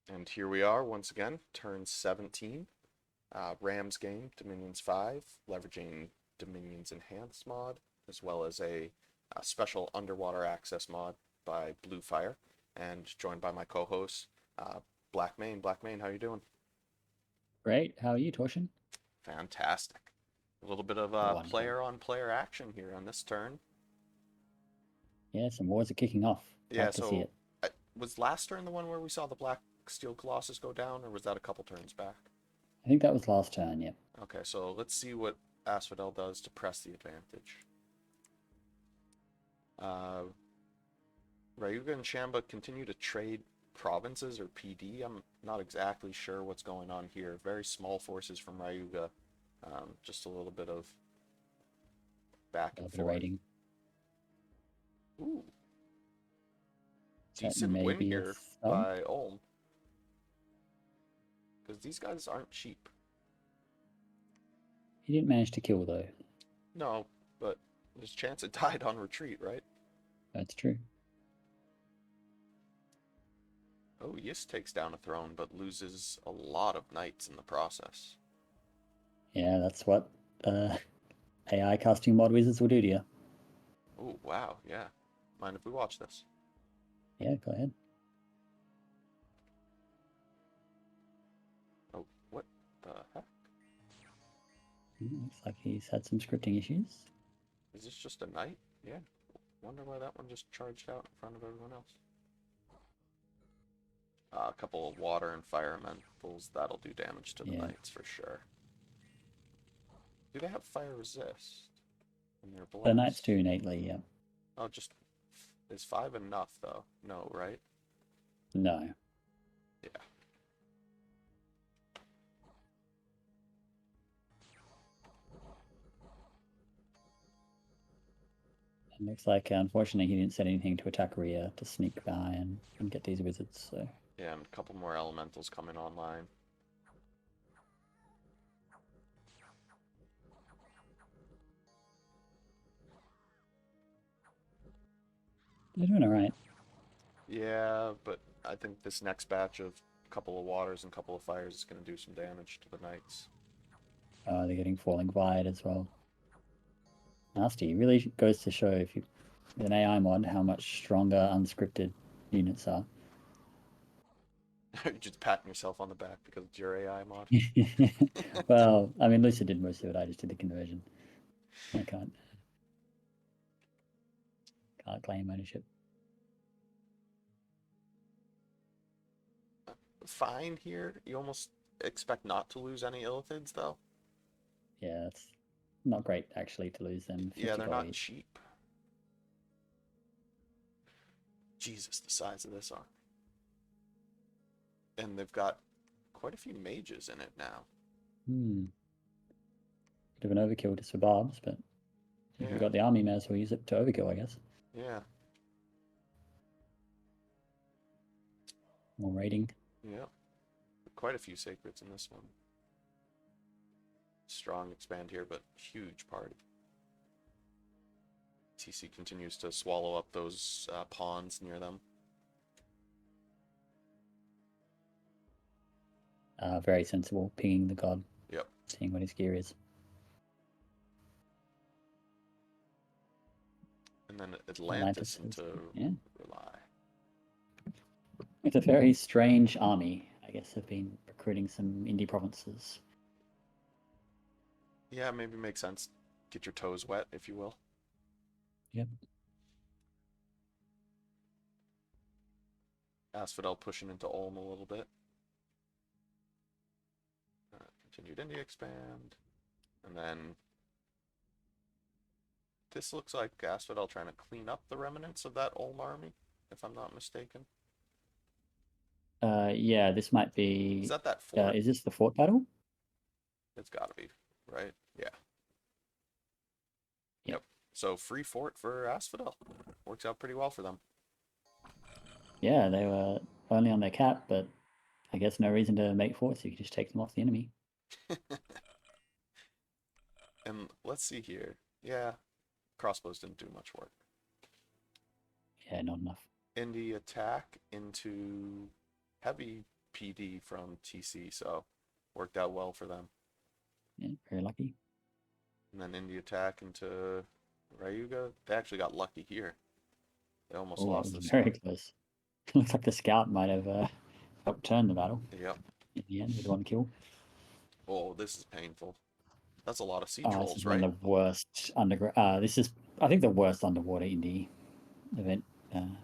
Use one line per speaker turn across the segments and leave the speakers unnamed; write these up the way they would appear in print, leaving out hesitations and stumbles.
And here we are once again, turn 17. Rams game, Dominions 5, leveraging Dominions Enhanced mod, as well as a special underwater access mod by Bluefire, and joined by my co-host, Black Mane. Black Mane, how you doing?
Great. How are you, Torsion?
Fantastic. A little bit of
Wonderful.
player-on-player action here on this turn.
Yeah, some wars are kicking off.
Yeah,
Love to see
so
it.
was last turn the one where we saw the Black Steel Colossus go down, or was that a couple turns back?
I think that was last turn, yep.
Okay, so let's see what Asphodel does to press the advantage. Uh, Ryuga and Shamba continue to trade provinces or PD. I'm not exactly sure what's going on here. Very small forces from Ryuga. Just a little bit of back
A
and
little bit of
forth.
raiding.
Ooh,
That
decent
may
win
be a
here
sub.
by Ulm. Because these guys aren't cheap.
He didn't manage to kill, though.
No, but there's a chance it died on retreat, right?
That's true.
Oh, Yist takes down a throne, but loses a lot of knights in the process.
Yeah, that's what AI casting mod wizards will do to you.
Oh, wow, yeah. Mind if we watch this?
Yeah, go ahead.
Oh, what the heck?
Looks like he's had some scripting issues.
Is this just a knight? Yeah. Wonder why that one just charged out in front of everyone else. A couple of water and fire elementals, that'll do damage to the
Yeah.
knights for sure. Do they have fire resist? And they're
The knights
blessed.
do innately, yeah.
Oh, just is 5 enough though? No, right?
No.
Yeah.
It looks like, unfortunately, he didn't set anything to attack rear to sneak by and get these wizards, so...
Yeah, and a couple more elementals coming online.
They're doing alright.
Yeah, but I think this next batch of couple of waters and couple of fires is going to do some damage to the knights.
They're getting Falling Vide as well. Nasty. Really goes to show if you with an AI mod how much stronger unscripted units are.
You're just patting yourself on the back because it's your AI mod.
Well, I mean, Lucia did most of it. I just did the conversion. I can't claim ownership.
Fine here. You almost expect not to lose any illithids though.
Yeah, it's not great actually to lose them
Yeah,
50
they're
gold
not
each.
cheap. Jesus, the size of this army. And they've got quite a few mages in it now.
Hmm. Bit of an overkill just for barbs, but if you've
Yeah,
got the army, may as well use it to overkill, I guess.
yeah,
More raiding.
yeah. Quite a few sacreds in this one. Strong expand here, but huge party. TC continues to swallow up those pawns near them.
Very sensible, pinging the god,
Yep.
seeing what his gear is.
And then Atlantis
Atlantis is,
into
yeah.
Rely.
It's a very strange army. I guess they've been recruiting some indie provinces.
Yeah, maybe makes sense. Get your toes wet, if you will.
Yep.
Asphodel pushing into Ulm a little bit. Continued India expand. And then this looks like Asphodel trying to clean up the remnants of that Ulm army, if I'm not mistaken.
Yeah, this might
Is
be.
that fort?
Is this the fort battle?
It's gotta be, right? Yeah.
Yep.
Yep. So free fort for Asphodel. Works out pretty well for them.
Yeah, they were only on their cap, but I guess no reason to make forts. You can just take them off the enemy.
And let's see here. Yeah, crossbows didn't do much work.
Yeah, not enough.
Indie attack into heavy PD from TC, so worked out well for them.
Yeah, very lucky.
And then Indy attack into Ryuga. They actually got lucky here. They almost
Oh, that
lost
was
this
very
one.
close. Looks like the scout might have helped turn the battle
Yep.
in the end with one kill.
Oh, this is painful. That's a lot of sea
This is
trolls,
one
right?
of the worst underground. This is, I think, the worst underwater indie event.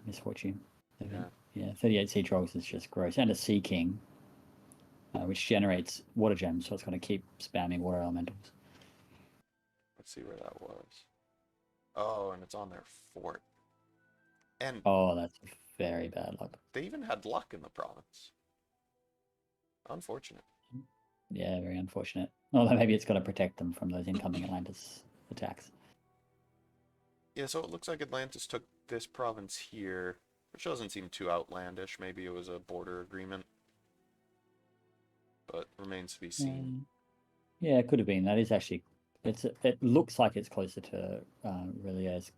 Misfortune event.
Yeah.
Yeah, 38 sea trolls is just gross, and a sea king, which generates water gems, so it's going to keep spamming water elementals.
Let's see where that was. Oh, and it's on their fort. And
Oh, that's very bad luck.
they even had luck in the province. Unfortunate.
Yeah, very unfortunate. Although maybe it's got to protect them from those incoming Atlantis attacks.
Yeah, so it looks like Atlantis took this province here, which doesn't seem too outlandish. Maybe it was a border agreement, but remains to be seen.
Yeah, it could have been. That is actually, it looks like it's closer to Relia's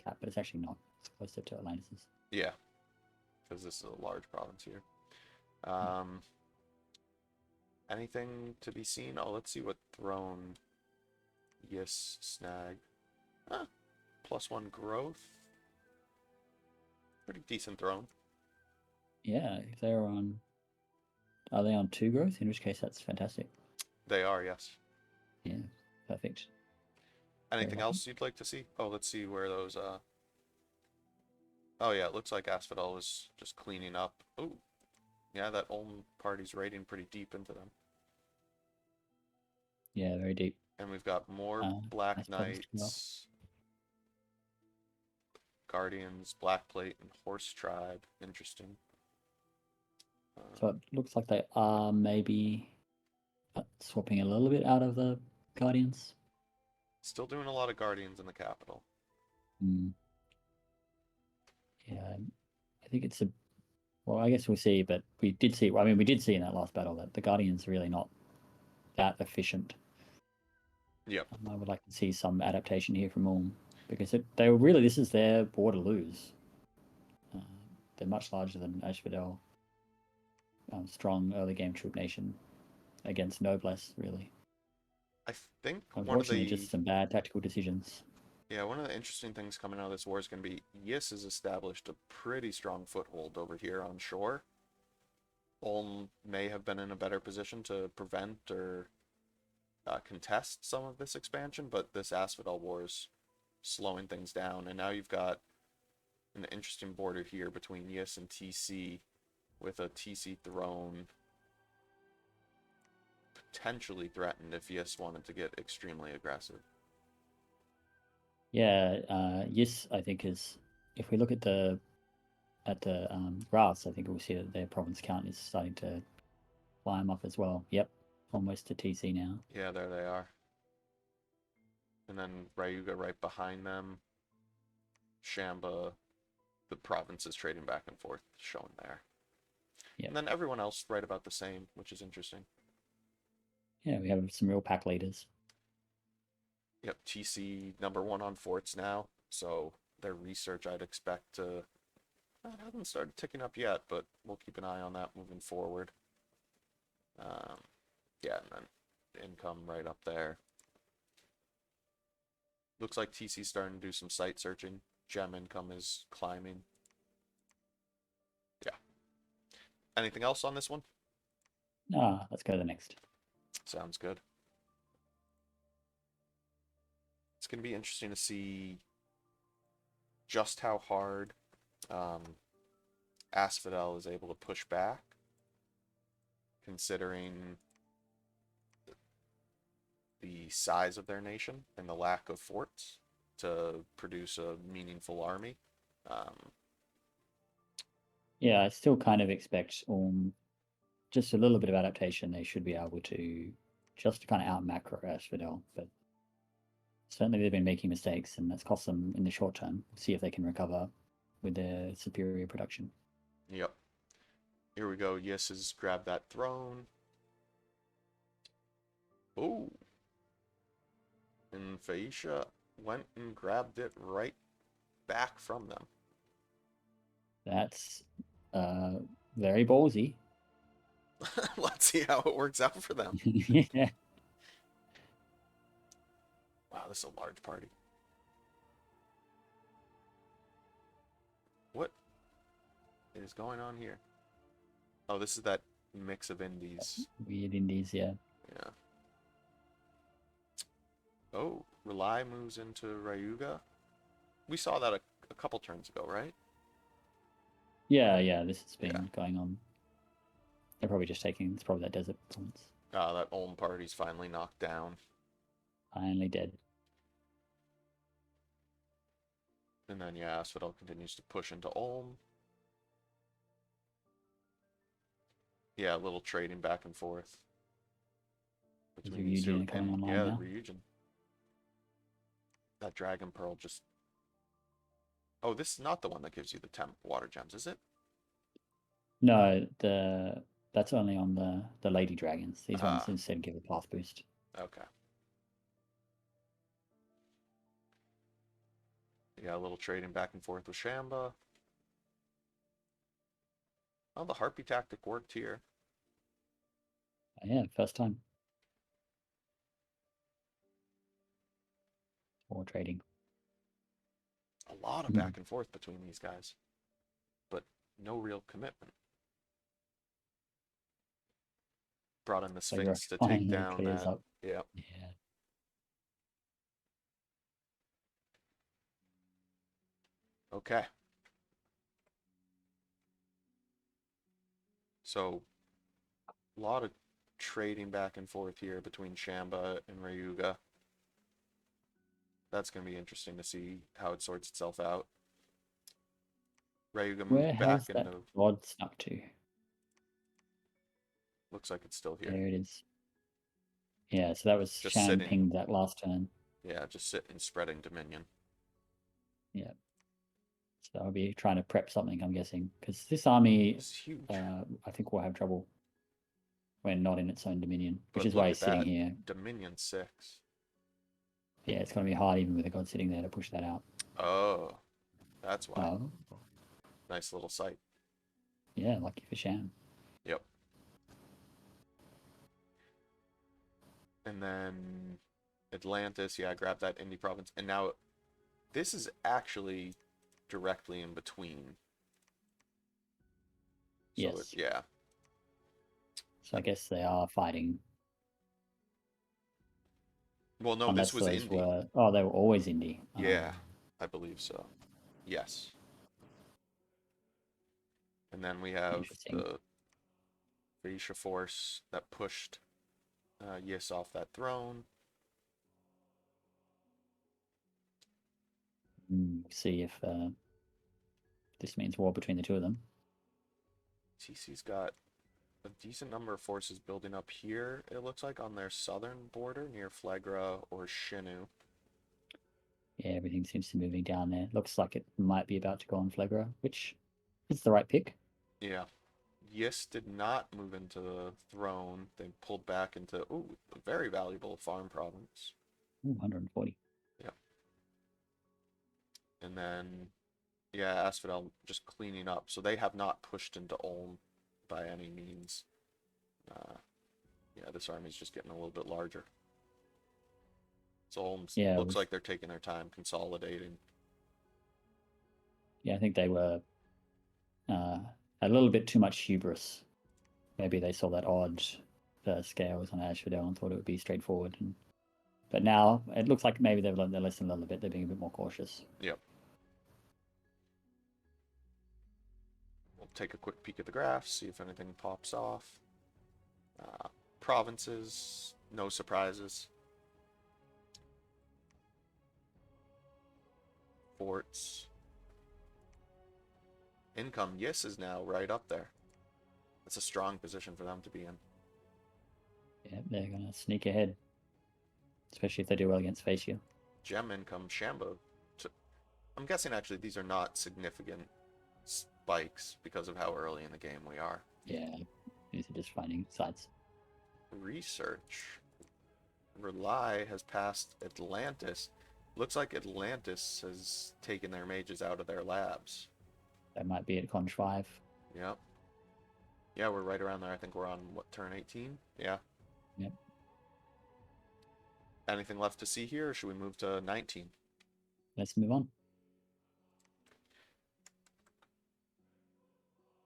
cap, but it's actually not. It's closer to Atlantis'.
Yeah, because this is a large province here. Um, Anything to be seen? Oh, let's see what throne Yes snag. Huh, +1 growth. Pretty decent throne.
Yeah, if they're on, are they on 2 growth? In which case, that's fantastic.
They are, yes.
Yeah, perfect. Very
Anything
lucky.
else you'd like to see? Oh, let's see where those oh yeah, it looks like Asphodel was just cleaning up. Oh, yeah, that Ulm party's raiding pretty deep into them.
Yeah, very deep.
And we've got more Black
Nice province to go.
Knights, Guardians, Black Plate, and Horse Tribe. Interesting.
So it looks like they are maybe swapping a little bit out of the Guardians.
Still doing a lot of Guardians in the capital.
Mm. Yeah, I think it's a. Well, I guess we'll see, but we did see. I mean, we did see in that last battle that the Guardians are really not that efficient.
Yep.
I would like to see some adaptation here from Ulm because they were really, this is their war to lose. Uh, they're much larger than Asphodel. Strong early game troop nation against Noblesse, really.
I think one of
Unfortunately,
the
just some bad tactical decisions.
yeah, one of the interesting things coming out of this war is going to be Yis has established a pretty strong foothold over here on shore. Ulm may have been in a better position to prevent or contest some of this expansion, but this Asphodel war is slowing things down, and now you've got an interesting border here between Yis and TC, with a TC throne potentially threatened if Yis wanted to get extremely aggressive.
Yeah, Yis, I think is, if we look at the graphs, I think we'll see that their province count is starting to climb up as well. Yep, almost to TC now.
Yeah, there they are. And then Ryuga right behind them. Shamba, the province is trading back and forth, shown there.
Yep.
And then everyone else right about the same, which is interesting.
Yeah, we have some real pack leaders.
Yep, TC #1 on forts now, so their research I'd expect to. It hasn't started ticking up yet, but we'll keep an eye on that moving forward. Yeah, and then income right up there. Looks like TC's starting to do some site searching. Gem income is climbing. Yeah. Anything else on this one?
Let's go to the next.
Sounds good. It's going to be interesting to see just how hard Asphodel is able to push back, considering the size of their nation and the lack of forts to produce a meaningful army.
Yeah, I still kind of expect just a little bit of adaptation. They should be able to just kind of out macro Asphodel, but certainly they've been making mistakes, and that's cost them in the short term. See if they can recover with their superior production.
Yep. Here we go. Yes has grabbed that throne. Ooh. And Phaeacia went and grabbed it right back from them.
That's very ballsy.
Let's see how it works out for them.
Yeah.
Wow, this is a large party. What is going on here? Oh, this is that mix of indies.
Weird indies, yeah.
Yeah. Oh, Rely moves into Ryuga. We saw that a couple turns ago, right?
Yeah, this has
Yeah.
been going on. They're probably just taking, it's probably that desert performance.
That Ulm party's finally knocked down.
Finally dead.
And then, yeah, Asphodel continues to push into Ulm. Yeah, a little trading back and forth
Is
between these
Ryujin
two.
coming
And,
online
yeah,
now?
Ryujin. That Dragon Pearl just... Oh, this is not the one that gives you the temp water gems, is it?
No, that's only on the lady dragons. These ones
Ah,
instead give a path boost.
okay. Yeah, a little trading back and forth with Shamba. Oh, the Harpy tactic worked here.
Yeah, first time. More trading.
A lot of back and forth between these guys, but no real commitment. Brought in the
So you're
Sphinx to take
finally
down
clears
that.
up.
Yeah.
Yeah.
Okay. So, a lot of trading back and forth here between Shamba and Ryuga. That's going to be interesting to see how it sorts itself out. Ryuga
Where
moved back
has that
into...
rod snuck to?
Looks like it's still here.
There it is. Yeah, so that was
Just
Shannon
sitting.
pinged that last turn.
Yeah, just sitting, spreading Dominion.
Yeah. So I'll be trying to prep something, I'm guessing. Because this army,
It's huge.
I think will have trouble when not in its own dominion, which
But
is
look
why
at
he's sitting
that.
here.
Dominion 6.
Yeah, it's going to be hard even with a god sitting there to push that out.
Oh, that's why.
Oh,
Nice little site.
yeah, lucky for Shan.
Yep. And then Atlantis, yeah, grab that indie province. And now this is actually directly in between. So
Yes.
yeah.
So I guess they are fighting.
Well, no,
Unless
this was
those
indie.
were. Oh, they were always indie.
Yeah, I believe so. Yes. And then we have
Interesting.
the Phoenicia force that pushed Yis off that throne.
See if this means war between the two of them.
TC's got a decent number of forces building up here, it looks like, on their southern border near Flegra or Shinu.
Yeah, everything seems to be moving down there. Looks like it might be about to go on Flegra, which is the right pick.
Yeah. Yis did not move into the throne. They pulled back into, ooh, a very valuable farm province.
Ooh, 140.
Yeah. And then, yeah, Asphodel just cleaning up. So they have not pushed into Ulm by any means. Yeah, this army's just getting a little bit larger. So Ulm looks like they're taking their time consolidating.
Yeah, I think they were a little bit too much hubris. Maybe they saw that odd scales on Asphodel and thought it would be straightforward. But now it looks like maybe they've learned their lesson a little bit. They're being a bit more cautious.
Yep. We'll take a quick peek at the graphs, see if anything pops off. Provinces, no surprises. Forts. Income, yes, is now right up there. That's a strong position for them to be in.
Yeah, they're going to sneak ahead. Especially if they do well against Facia.
Gem income, Shamba. I'm guessing actually these are not significant spikes because of how early in the game we are.
Yeah, these are just finding sites.
Research. Rely has passed Atlantis. Looks like Atlantis has taken their mages out of their labs.
They might be at Conch 5.
Yep. Yeah, we're right around there. I think we're on, what, turn 18? Yeah.
Yep.
Anything left to see here, or should we move to 19?
Let's move on.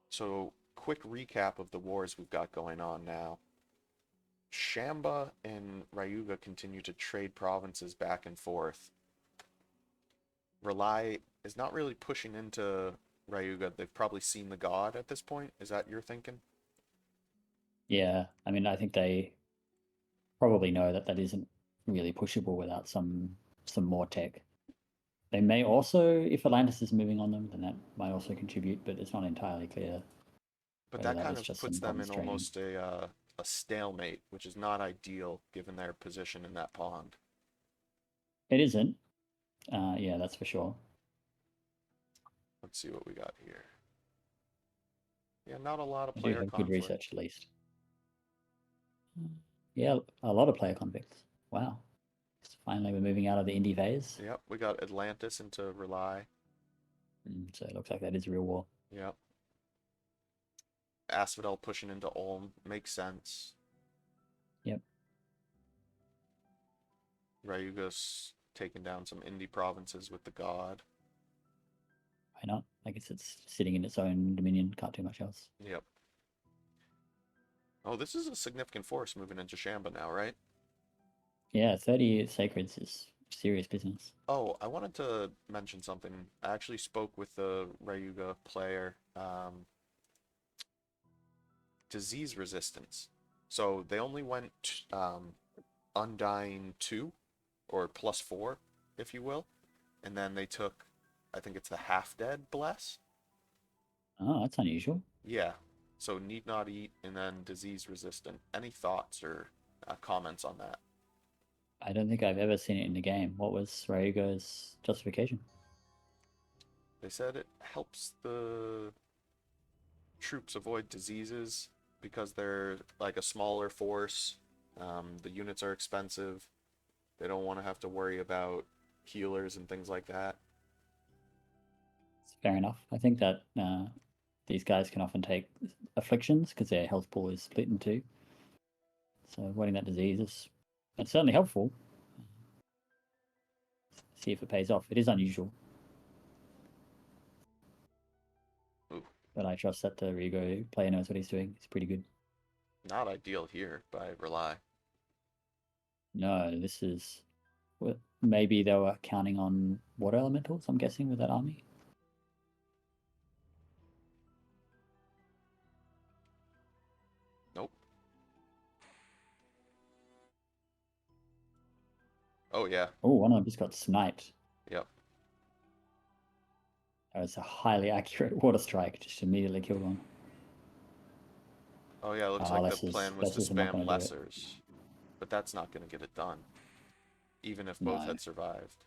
So, quick recap of the wars we've got going on now. Shamba and Ryuga continue to trade provinces back and forth. Rely is not really pushing into Ryuga. They've probably seen the god at this point. Is that your thinking?
Yeah, I mean, I think they probably know that that isn't really pushable without some more tech. They may also, if Atlantis is moving on them, then that might also contribute, but it's not entirely clear
But
whether
that
that
kind
was
of
just
puts
some
them in
province trading.
almost a stalemate, which is not ideal given their position in that pond.
It isn't. Yeah, that's for sure.
Let's see what we got here. Yeah, not a lot of
I do
player
have good
conflict.
research at least. Yeah, a lot of player conflicts. Wow. Finally, we're moving out of the indie phase.
Yep, we got Atlantis into Rely.
So it looks like that is real war.
Yep. Asphodel pushing into Ulm makes sense.
Yep.
Ryuga's taking down some indie provinces with the god.
Why not? I guess it's sitting in its own dominion. Can't do much else.
Yep. Oh, this is a significant force moving into Shamba now, right?
Yeah, 30 sacreds is serious business.
Oh, I wanted to mention something. I actually spoke with the Ryuga player. Disease resistance. So they only went Undying 2, or +4, if you will. And then they took, I think it's the Half-Dead Bless.
Oh, that's unusual.
Yeah. So Need Not Eat and then Disease Resistant. Any thoughts or comments on that?
I don't think I've ever seen it in the game. What was Ryuga's justification?
They said it helps the troops avoid diseases because they're like a smaller force. The units are expensive. They don't want to have to worry about healers and things like that.
Fair enough. I think that these guys can often take afflictions because their health pool is split in two. So avoiding that disease is it's certainly helpful. See if it pays off. It is unusual.
Ooh,
But I trust that the Ryuga player knows what he's doing. It's pretty good.
not ideal here, but I rely.
No, this is maybe they were counting on water elementals, I'm guessing, with that army.
Nope. Oh yeah.
Oh, one of them just got sniped.
Yep.
That was a highly accurate water strike, just immediately killed one.
Oh yeah, looks like the plan was to
Lessers are not
spam
going to do it.
lessers. But that's not going to get it done. Even if both
No.
had survived.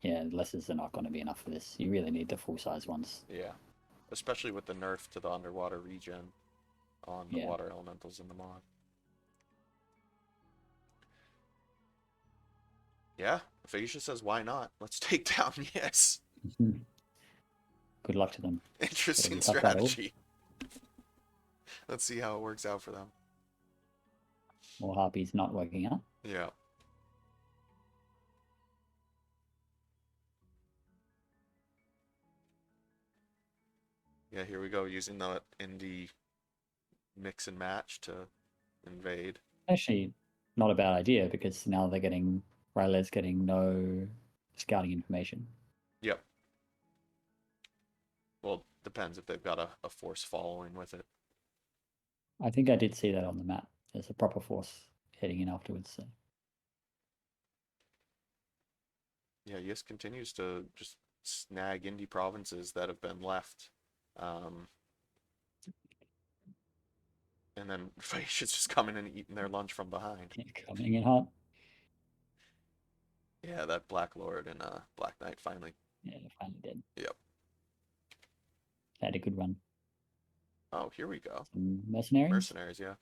Yeah, lessers are not going to be enough for this. You really need the full-size ones.
Yeah. Especially with the nerf to the underwater regen on the
Yeah.
water elementals in the mod. Yeah, Phaecia says why not? Let's take down yes.
Good luck to them.
Interesting
Tough battle.
strategy. Let's see how it works out for them.
More harpies not working out.
Yeah. Yeah, here we go, using the indie mix and match to invade.
Actually, not a bad idea because now they're getting Ryler's getting no scouting information.
Yep. Well, depends if they've got a force following with it.
I think I did see that on the map. There's a proper force heading in afterwards. So.
Yeah, Yisk continues to just snag indie provinces that have been left. And then Phaecia's just coming and eating their lunch from behind.
Coming in hot.
Yeah, that Black Lord and Black Knight finally.
Yeah, finally dead.
Yep.
Had a good run.
Oh, here we go.
Some mercenaries.
Mercenaries, yeah.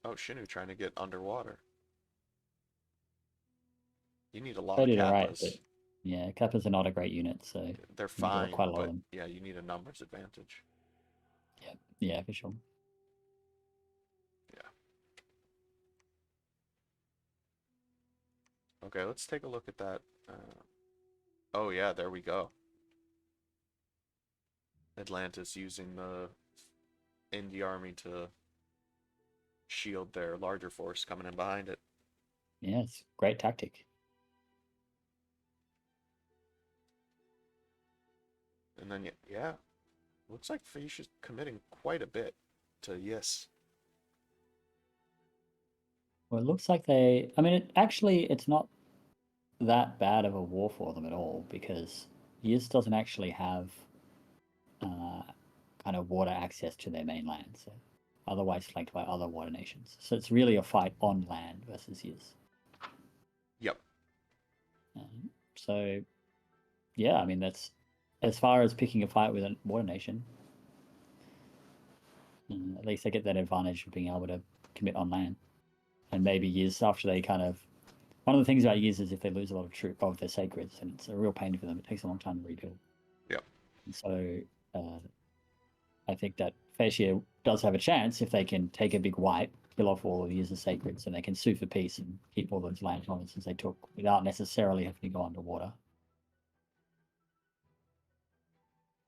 Oh, Shinu trying to get underwater. You need a lot
They
of
did alright,
kappas.
but Yeah, Kappas are not a great unit, so
They're
you draw
fine,
quite a lot of
but
them.
yeah, you need a numbers advantage.
Yeah, for sure.
Yeah. Okay, let's take a look at that. Oh yeah, there we go. Atlantis using the Indy army to shield their larger force coming in behind it.
Yeah, it's great tactic.
And then yeah, looks like Faisha's committing quite a bit to yes.
Well, it looks like they. I mean, it's not that bad of a war for them at all because Yiz doesn't actually have uh, kind of water access to their mainland, so otherwise flanked by other water nations. So it's really a fight on land versus Yiz.
Yep.
So, yeah, I mean, that's as far as picking a fight with a water nation. At least they get that advantage of being able to commit on land. And maybe years after they kind of. One of the things about years is if they lose a lot of troop of their sacreds, and it's a real pain for them. It takes a long time to rebuild.
Yep.
And so I think that Fascia does have a chance if they can take a big wipe, kill off all of the years of sacreds, and they can sue for peace and keep all those land provinces they took without necessarily having to go underwater.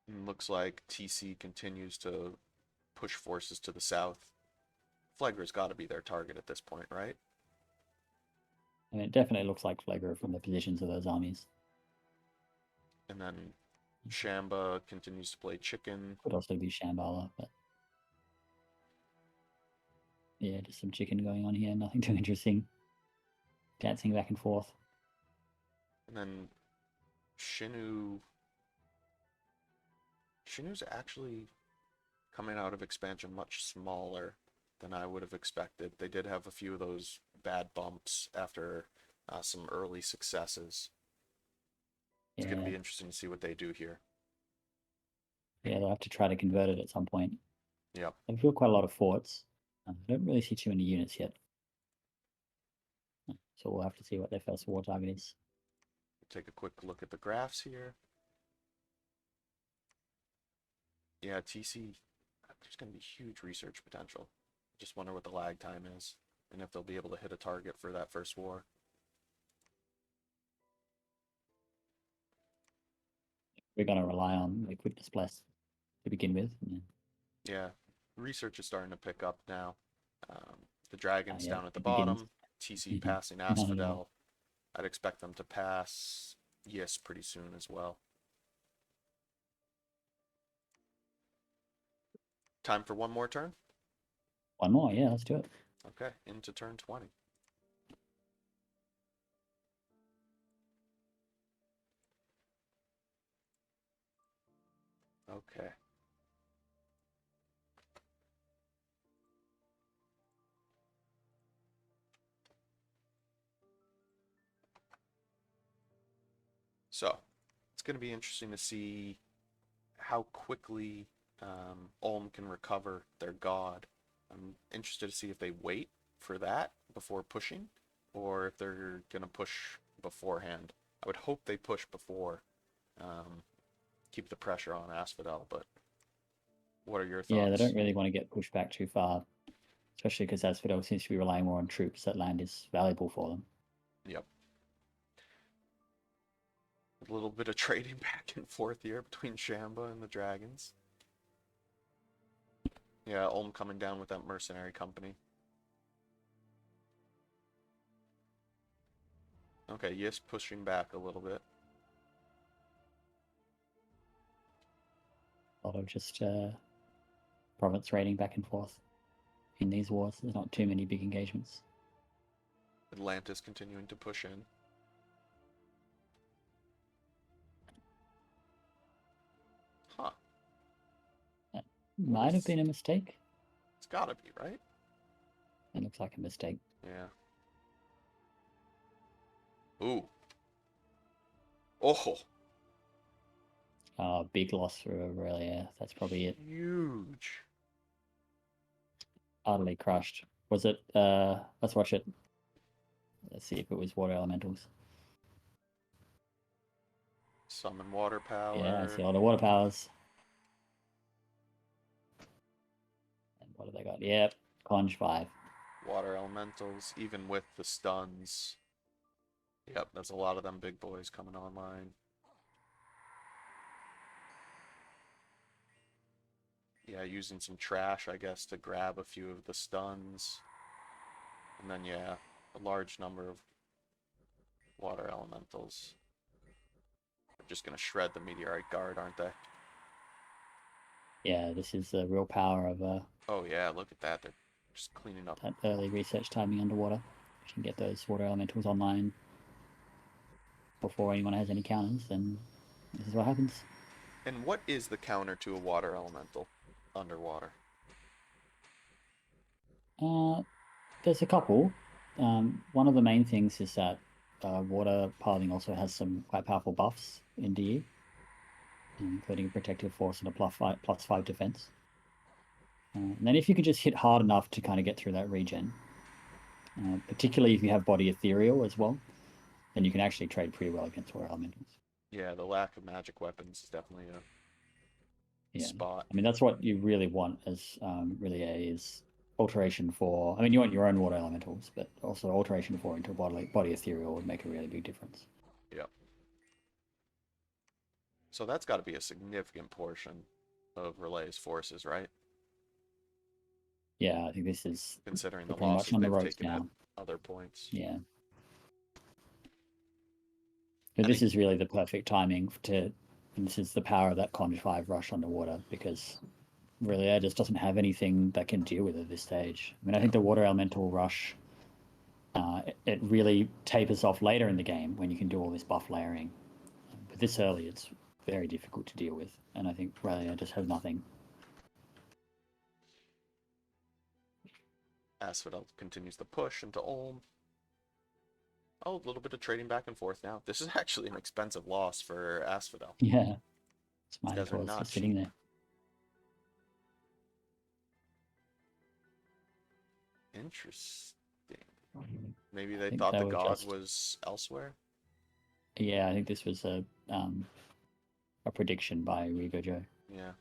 And looks like TC continues to push forces to the south. Flegra's got to be their target at this point, right?
And it definitely looks like Flagra from the positions of those armies.
And then Shamba continues to play chicken.
Could also be Shambhala, but yeah, just some chicken going on here. Nothing too interesting. Dancing back and forth.
And then Shinu's actually coming out of expansion much smaller than I would have expected. They did have a few of those bad bumps after some early successes. It's going to be interesting to see what they do here.
Yeah, they'll have to try to convert it at some point.
Yep.
They've built quite a lot of forts. I don't really see too many units yet. So we'll have to see what their first war target is.
Take a quick look at the graphs here. Yeah, TC, there's going to be huge research potential. Just wonder what the lag time is and if they'll be able to hit a target for that first war.
We're going to rely on the quick displace to begin with.
Yeah, research is starting to pick up now. The Dragons
Yeah,
down at the
it begins.
bottom, TC passing
No, yeah.
Asphodel. I'd expect them to pass Yes pretty soon as well. Time for one more turn?
One more, yeah, let's do it.
Okay, into turn 20. Okay. So, it's going to be interesting to see how quickly Ulm can recover their god. I'm interested to see if they wait for that before pushing, or if they're going to push beforehand. I would hope they push before, keep the pressure on Asphodel, but what are your thoughts?
Yeah, they don't really want to get pushed back too far, especially because Asphodel seems to be relying more on troops. That land is valuable for them.
Yep. A little bit of trading back and forth here between Shamba and the Dragons. Yeah, Ulm coming down with that mercenary company. Okay, yes, pushing back a little bit.
A lot of just province raiding back and forth in these wars. There's not too many big engagements.
Atlantis continuing to push in. Huh.
That might have been a mistake.
It's gotta be, right?
It looks like a mistake.
Yeah. Ooh. Oh.
Big loss for Aurelia. That's probably it.
Huge.
Utterly crushed. Was it? Let's watch it. Let's see if it was water elementals.
Summon water
Yeah, I
power.
see all the water powers. And what have they got? Yep, Conj 5.
Water elementals, even with the stuns. Yep, there's a lot of them big boys coming online. Yeah, using some trash, I guess, to grab a few of the stuns. And then, yeah, a large number of water elementals. They're just going to shred the meteorite guard, aren't they?
Yeah, this is the real power of
Oh, yeah, look at that. They're just cleaning up.
that early research timing underwater. You can get those water elementals online before anyone has any counters, and this is what happens.
And what is the counter to a water elemental underwater?
There's a couple. One of the main things is that water piloting also has some quite powerful buffs in DE, including a protective force and a +5 defense. And then if you can just hit hard enough to kind of get through that regen, particularly if you have body ethereal as well, then you can actually trade pretty well against water elementals.
Yeah, the lack of magic weapons is definitely a
Yeah,
spot.
I mean that's what you really want as really is alteration for. I mean you want your own water elementals, but also alteration for into body ethereal would make a really big difference.
Yep. So that's got to be a significant portion of Relay's forces, right?
Yeah, I think this is
Considering
they're
the
pretty much
losses
on the
they've
ropes
taken at
now.
other points.
Yeah. But
And
this is really the perfect timing to, and this is the power of that Conj 5 rush underwater, because really it just doesn't have anything that can deal with it at this stage. I mean, I
yeah,
think the water elemental rush, it really tapers off later in the game when you can do all this buff layering. But this early, it's very difficult to deal with, and I think Rayleigh just has nothing.
Asphodel continues to push into Ulm. Oh, a little bit of trading back and forth now. This is actually an expensive loss for Asphodel.
Yeah, it's
These
mighty
guys are
cores
not
just sitting
cheap.
there.
Interesting. Maybe
I
they
think
thought
they
the
were
god
just,
was elsewhere.
yeah, I think this was a prediction by Revo Joe.
Yeah.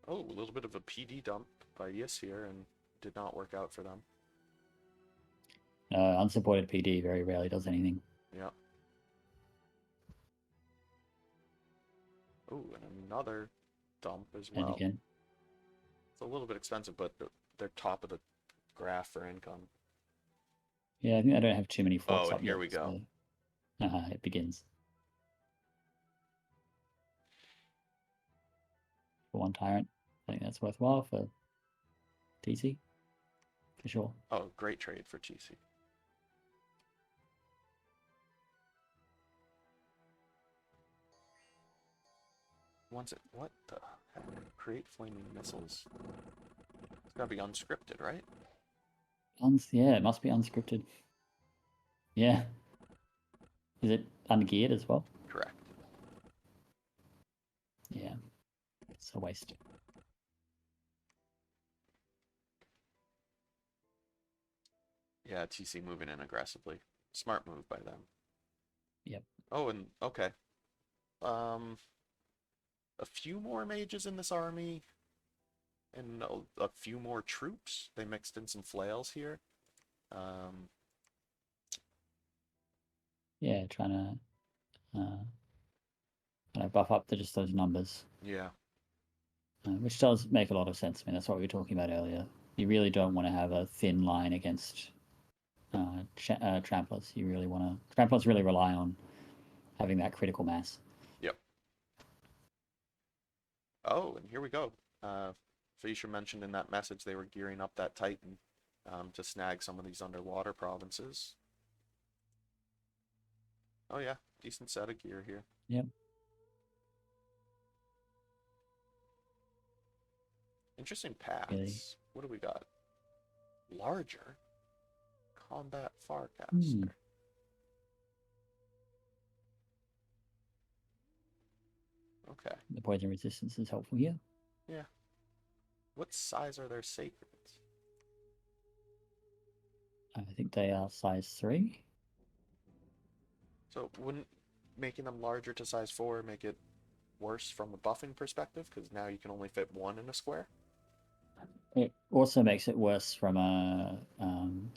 Oh, a little bit of a PD dump by Yis here, and did not work out for them.
Unsupported PD very rarely does anything.
Yeah. Oh, and another dump as
And
well.
again,
It's a little bit expensive, but they're top of the graph for income.
yeah, I think I don't have too many
Oh,
forts
and
up
here
yet,
we go.
so it begins. For one tyrant, I think that's worthwhile for TC, for sure.
Oh, great trade for TC. Once it, what the heck? Create flaming missiles. It's gotta be unscripted, right?
Yeah, it must be unscripted. Yeah. Is it ungeared as well?
Correct.
Yeah. It's a waste.
Yeah, TC moving in aggressively. Smart move by them.
Yep.
Oh, and okay. Um, a few more mages in this army, and a few more troops. They mixed in some flails here. Um,
Yeah, trying to buff up to just those numbers,
yeah,
which does make a lot of sense. I mean, that's what we were talking about earlier. You really don't want to have a thin line against tramplers. You really want to. Tramplers really rely on having that critical mass.
yep. Oh, and here we go. Felicia mentioned in that message they were gearing up that Titan to snag some of these underwater provinces. Oh yeah, decent set of gear here.
Yep.
Interesting
Really.
paths. What do we got? Larger combat
Hmm.
farcaster. Okay.
The poison resistance is helpful here.
Yeah. What size are their sacreds?
I think they are size 3.
So wouldn't making them larger to size 4 make it worse from a buffing perspective? Because now you can only fit one in a square?
It also makes it worse from a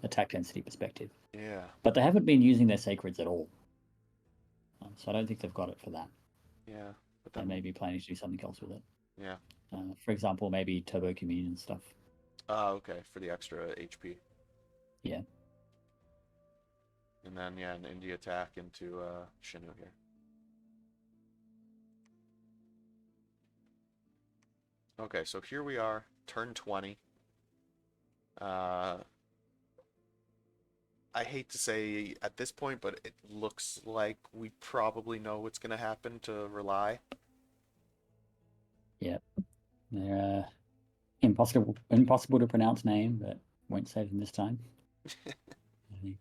attack density perspective.
Yeah,
But they haven't been using their sacreds at all, so I don't think they've got it for that.
yeah. But
They
then,
may be planning to do something else with it.
yeah.
For example, maybe turbo communion and stuff.
Okay, for the extra HP.
Yeah.
And then, yeah, an indie attack into Shinu here. Okay, so here we are, turn 20. Uh, I hate to say at this point, but it looks like we probably know what's going to happen to Rely.
Yeah. They're impossible to pronounce name, but won't say them this time. I think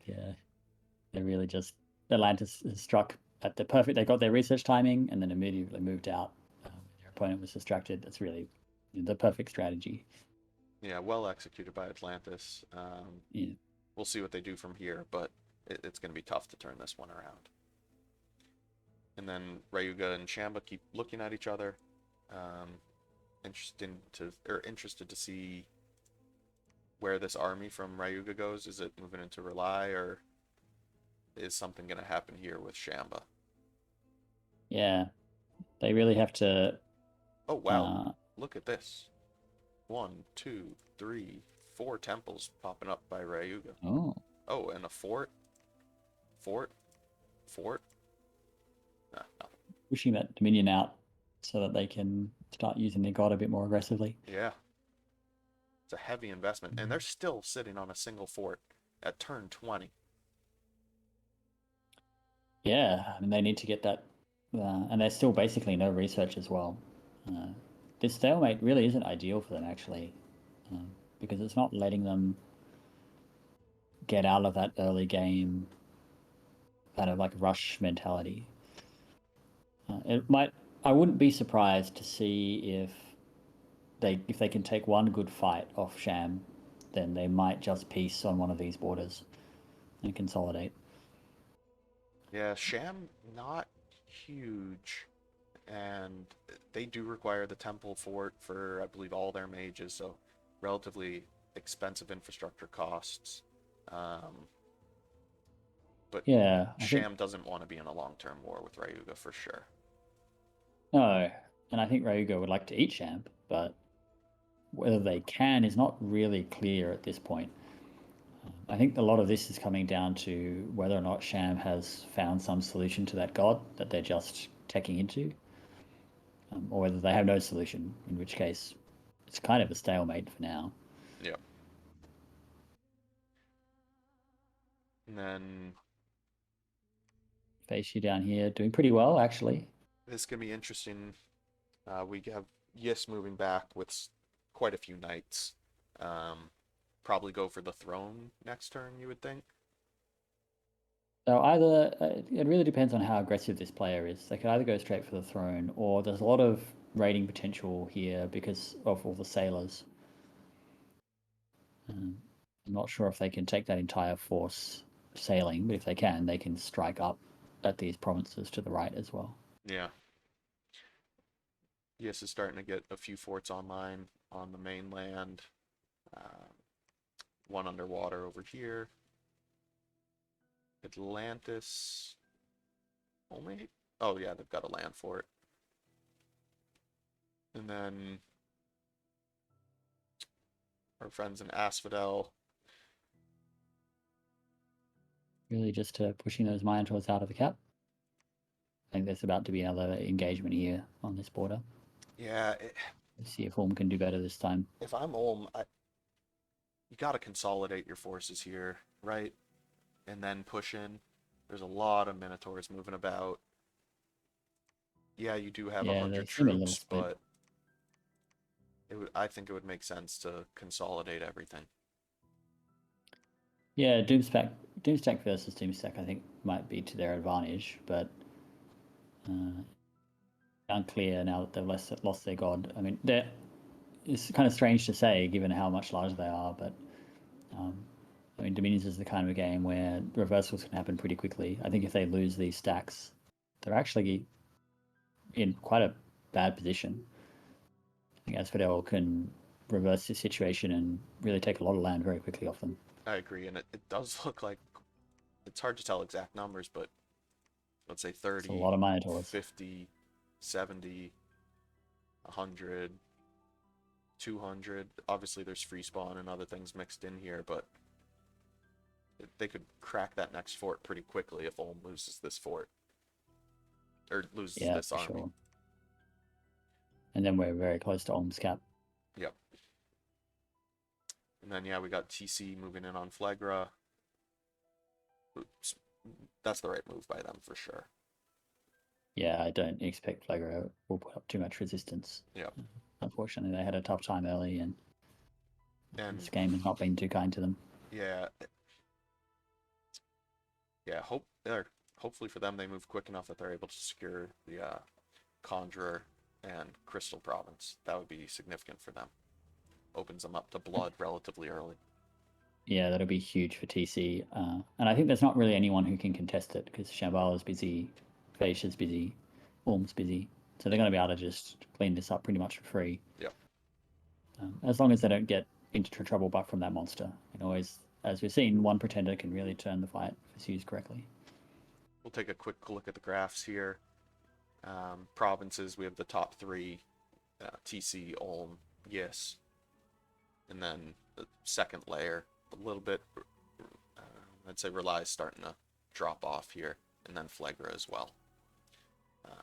they're really just Atlantis has struck at the perfect. They got their research timing and then immediately moved out. Their opponent was distracted. That's really the perfect strategy.
Yeah, well executed by Atlantis.
Yeah.
We'll see what they do from here, but it's going to be tough to turn this one around. And then Ryuga and Shamba keep looking at each other, interested to see where this army from Ryuga goes. Is it moving into Rely, or is something going to happen here with Shamba?
Yeah. They really have to.
Oh wow! Look at this. 1, 2, 3, 4 temples popping up by Ryuga.
Oh.
Oh, and a fort, fort, fort. Nah, nothing.
Pushing that Dominion out so that they can start using their god a bit more aggressively.
Yeah, it's a heavy investment, and they're still sitting on a single fort at turn 20.
Yeah, I mean, they need to get that, and there's still basically no research as well. This stalemate really isn't ideal for them, actually, because it's not letting them get out of that early game kind of like rush mentality. It might. I wouldn't be surprised to see if they can take one good fight off Sham, then they might just piece on one of these borders and consolidate.
Yeah, Sham not huge, and they do require the temple fort for, I believe, all their mages, so relatively expensive infrastructure costs. Um, but
Yeah, I think
Sham doesn't want to be in a long-term war with Ryuga for sure.
no, and I think Ryuga would like to eat Sham, but whether they can is not really clear at this point. I think a lot of this is coming down to whether or not Sham has found some solution to that god that they're just taking into, or whether they have no solution, in which case it's kind of a stalemate for now.
Yep. And then
Face you down here doing pretty well, actually.
this can be interesting. We have Yis moving back with quite a few knights. Um, Probably go for the throne next turn, you would think.
So either it really depends on how aggressive this player is. They could either go straight for the throne, or there's a lot of raiding potential here because of all the sailors. I'm not sure if they can take that entire force sailing, but if they can strike up at these provinces to the right as well.
Yeah. Yis is starting to get a few forts online on the mainland. Uh, One underwater over here. Atlantis. Only. Oh, yeah, they've got a land fort. And then our friends in Asphodel.
Really just pushing those Minotaurs out of the cap. I think there's about to be another engagement here on this border.
Yeah,
Let's see if Ulm can do better this time.
if I'm Ulm, you got to consolidate your forces here, right? And then push in. There's a lot of Minotaurs moving about. Yeah, you do have
Yeah,
100
they seem a little
troops,
split.
but I think it would make sense to consolidate everything.
Yeah, Doomstack versus Doomstack, I think might be to their advantage, but unclear now that they've lost their god. I mean, it's kind of strange to say given how much larger they are, but I mean, Dominions is the kind of a game where reversals can happen pretty quickly. I think if they lose these stacks, they're actually in quite a bad position. I think Asphodel can reverse the situation and really take a lot of land very quickly off them.
I agree, and it does look like it's hard to tell exact numbers, but let's say
It's a
30,
lot of Minotaurs.
50, 70, 100, 200. Obviously, there's free spawn and other things mixed in here, but they could crack that next fort pretty quickly if Ulm loses this fort. Or loses
Yeah,
this
for
army.
sure. And then we're very close to Ulm's cap.
Yep. And then, yeah, we got TC moving in on Flegra. Oops. That's the right move by them for sure.
Yeah, I don't expect Flagra will put up too much resistance.
Yep.
Unfortunately, they had a tough time early, and
And
this game has not been too kind to them.
yeah, hopefully for them they move quick enough that they're able to secure the Conjurer and Crystal Province. That would be significant for them. Opens them up to blood relatively early.
Yeah, that'll be huge for TC. And I think there's not really anyone who can contest it because Shambhala's busy, Facia's busy, Ulm's busy. So they're going to be able to just clean this up pretty much for free.
Yep.
As long as they don't get into trouble but from that monster. And always, as we've seen, one pretender can really turn the fight if it's used correctly.
We'll take a quick look at the graphs here. Provinces, we have the top three, TC, Ulm, Yis. And then the second layer, a little bit, I'd say Rely is starting to drop off here. And then Flegra as well.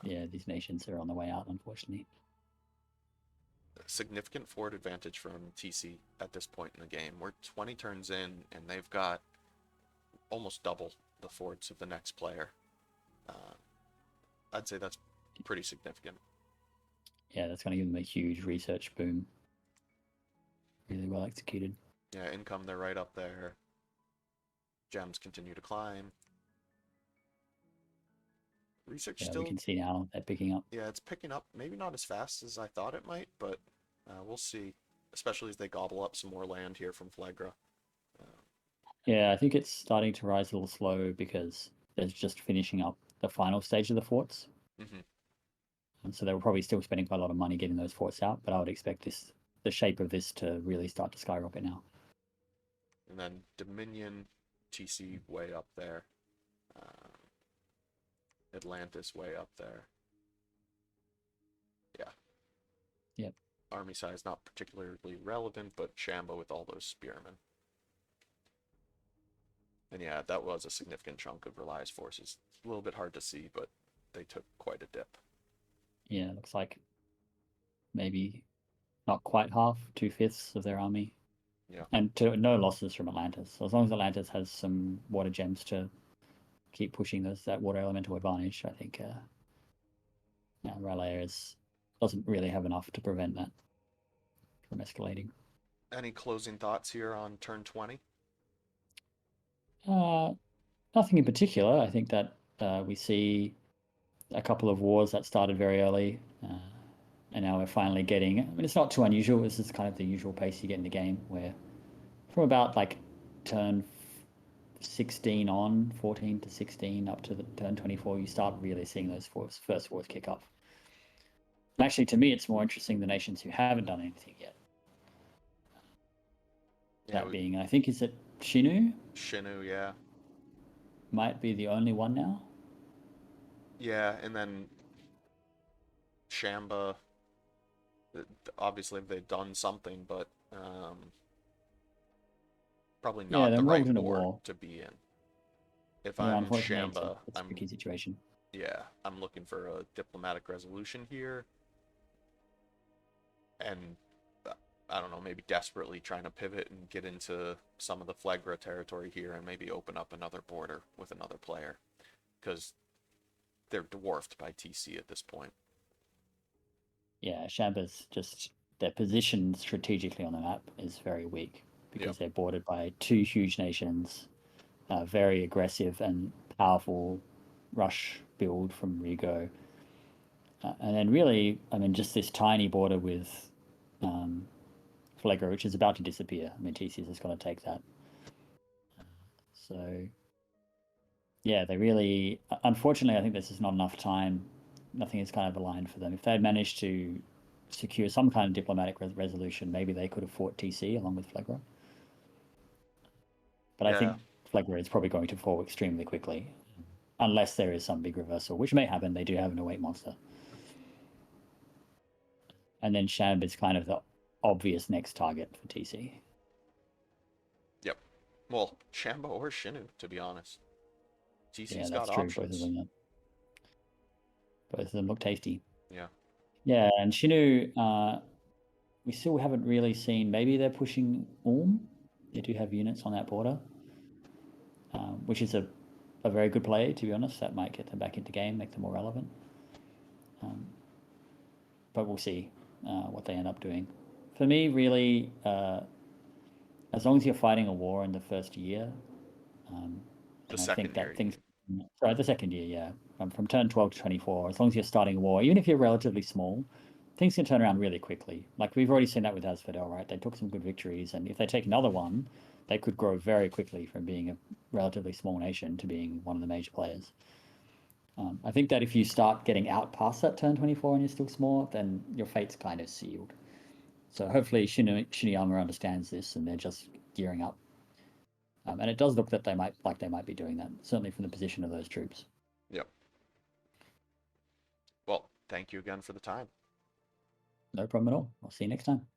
Yeah, these nations are on the way out, unfortunately.
Significant forward advantage from TC at this point in the game. We're 20 turns in, and they've got almost double the forwards of the next player. I'd say that's pretty significant.
Yeah, that's going to give them a huge research boom. Really well executed.
Yeah, income, they're right up there. Gems continue to climb. Research still...
we can see now they're picking up.
Yeah, it's picking up. Maybe not as fast as I thought it might, but we'll see. Especially as they gobble up some more land here from Flegra.
Yeah, I think it's starting to rise a little slow because they're just finishing up the final stage of the forts.
Mm-hmm.
And so they were probably still spending quite a lot of money getting those forts out, but I would expect the shape of this to really start to skyrocket now.
And then Dominion, TC way up there. Atlantis way up there. Yeah.
Yep.
Army size not particularly relevant, but Shamba with all those spearmen. And yeah, that was a significant chunk of Reli's forces. It's a little bit hard to see, but they took quite a dip.
Yeah, it looks like maybe not quite half, 2/5 of their army.
Yeah.
And no losses from Atlantis. So as long as Atlantis has some water gems to keep pushing that water elemental advantage, I think R'lyeh doesn't really have enough to prevent that from escalating.
Any closing thoughts here on turn 20?
Nothing in particular. I think that we see a couple of wars that started very early, and now we're finally getting... I mean, it's not too unusual. This is kind of the usual pace you get in the game, where from about like turn 16 on, 14 to 16, up to the turn 24, you start really seeing those first wars kick off. And actually, to me, it's more interesting the nations who haven't done anything yet.
Yeah,
that being, I think, is it Shinu?
Shinu, yeah.
Might be the only one now.
Yeah, and then Shamba. Obviously, they've done something, but probably not the right war to be in. If I'm Shamba,
it's a tricky situation.
Yeah, I'm looking for a diplomatic resolution here, and I don't know, maybe desperately trying to pivot and get into some of the Flegra territory here, and maybe open up another border with another player, because they're dwarfed by TC at this point.
Yeah, Shamba's just, their position strategically on the map is very weak because they're bordered by two huge nations, very aggressive and powerful rush build from Rigo. And then really, I mean, just this tiny border with Flegra, which is about to disappear. I mean, TC is just going to take that. So yeah, they really, unfortunately, I think this is not enough time. Nothing is kind of aligned for them. If they had managed to secure some kind of diplomatic resolution, maybe they could have fought TC along with Flegra. But I
Yeah.
think Flegra is probably going to fall extremely quickly, unless there is some big reversal, which may happen. They do have an awake monster. And then Shab is kind of the obvious next target for TC.
Yep. Well, Shambo or Shinu, to be honest. TC's
Yeah,
got
that's true. Both of
options.
them. Both of them look tasty.
Yeah.
Yeah, and Shinu, we still haven't really seen. Maybe they're pushing Ulm. They do have units on that border, which is a very good play, to be honest. That might get them back into game, make them more relevant. But we'll see what they end up doing. For me, really, as long as you're fighting a war in the first year,
The
and I think
second year,
that
you
things.
mean.
Sorry, the second year, yeah. From turn 12 to 24, as long as you're starting a war, even if you're relatively small, things can turn around really quickly. Like we've already seen that with Asphodel, right? They took some good victories, and if they take another one, they could grow very quickly from being a relatively small nation to being one of the major players. I think that if you start getting out past that turn 24 and you're still small, then your fate's kind of sealed. So hopefully Shinyama understands this and they're just gearing up. And it does look that they might be doing that, certainly from the position of those troops.
Yep. Well, thank you again for the time.
No problem at all. I'll see you next time.